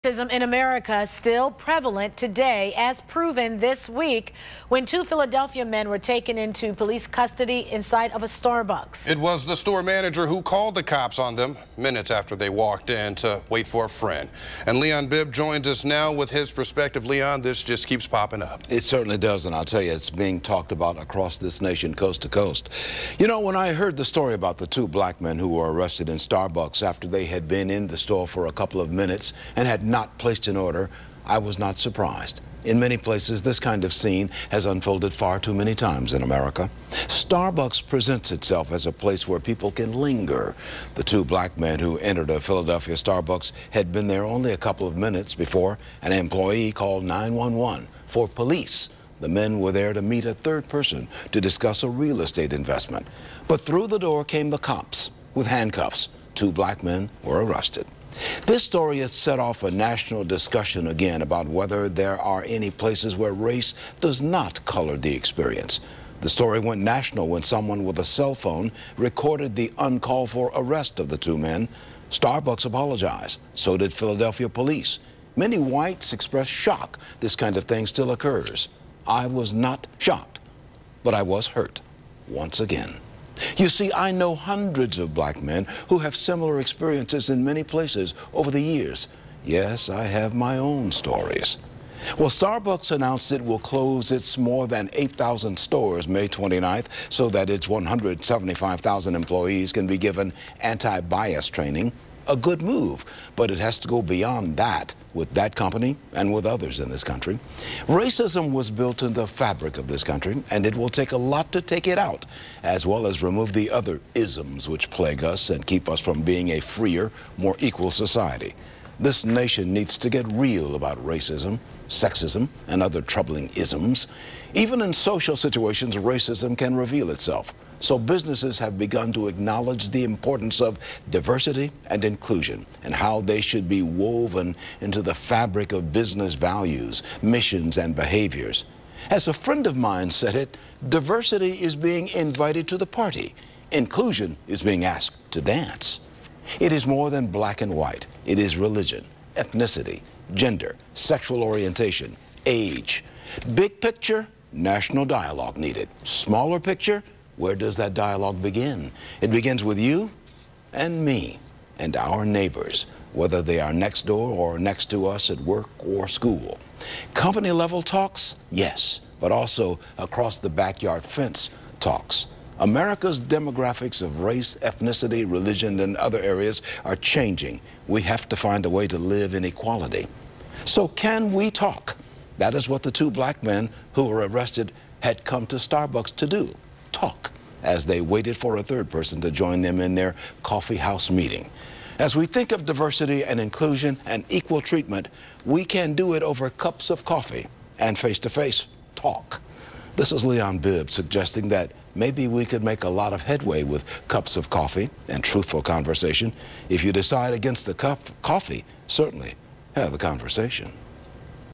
Racism in America is still prevalent today, as proven this week when two Philadelphia men were taken into police custody inside of a Starbucks. It was the store manager who called the cops on them minutes after they walked in to wait for a friend. And Bibb joins us now with his perspective. Leon, this just keeps popping up. It certainly does, and I'll tell you, it's being talked about across this nation, coast to coast. You know, when I heard the story about the two black men who were arrested in Starbucks after they had been in the store for a couple of minutes and had not placed an order, I was not surprised. In many places, this kind of scene has unfolded far too many times in America. Starbucks presents itself as a place where people can linger. The two black men who entered a Philadelphia Starbucks had been there only a couple of minutes before an employee called 911 for police. The men were there to meet a third person to discuss a real estate investment. But through the door came the cops with handcuffs. Two black men were arrested. This story has set off a national discussion again about whether there are any places where race does not color the experience. The story went national when someone with a cell phone recorded the uncalled for arrest of the two men. Starbucks apologized. So did Philadelphia police. Many whites expressed shock this kind of thing still occurs. I was not shocked, but I was hurt once again. You see, I know hundreds of black men who have similar experiences in many places over the years. Yes, I have my own stories. Well, Starbucks announced it will close its more than 8,000 stores May 29th so that its 175,000 employees can be given anti-bias training. A good move, but it has to go beyond that with that company and with others in this country. Racism was built in the fabric of this country, and it will take a lot to take it out, as well as remove the other isms which plague us and keep us from being a freer, more equal society. This nation needs to get real about racism, sexism, and other troubling isms. Even in social situations, racism can reveal itself. So businesses have begun to acknowledge the importance of diversity and inclusion and how they should be woven into the fabric of business values, missions, and behaviors. As a friend of mine said it, diversity is being invited to the party. Inclusion is being asked to dance. It is more than black and white. It is religion, ethnicity, gender, sexual orientation, age. Big picture, national dialogue needed. Smaller picture, where does that dialogue begin? It begins with you and me and our neighbors, whether they are next door or next to us at work or school. Company level talks, yes, but also across the backyard fence talks. America's demographics of race, ethnicity, religion, and other areas are changing. We have to find a way to live in equality. So can we talk? That is what the two black men who were arrested had come to Starbucks to do. Talk, as they waited for a third person to join them in their coffee house meeting. As we think of diversity and inclusion and equal treatment, we can do it over cups of coffee and face-to-face talk. This is Bibb suggesting that maybe we could make a lot of headway with cups of coffee and truthful conversation. If you decide against the cup of coffee, certainly have the conversation.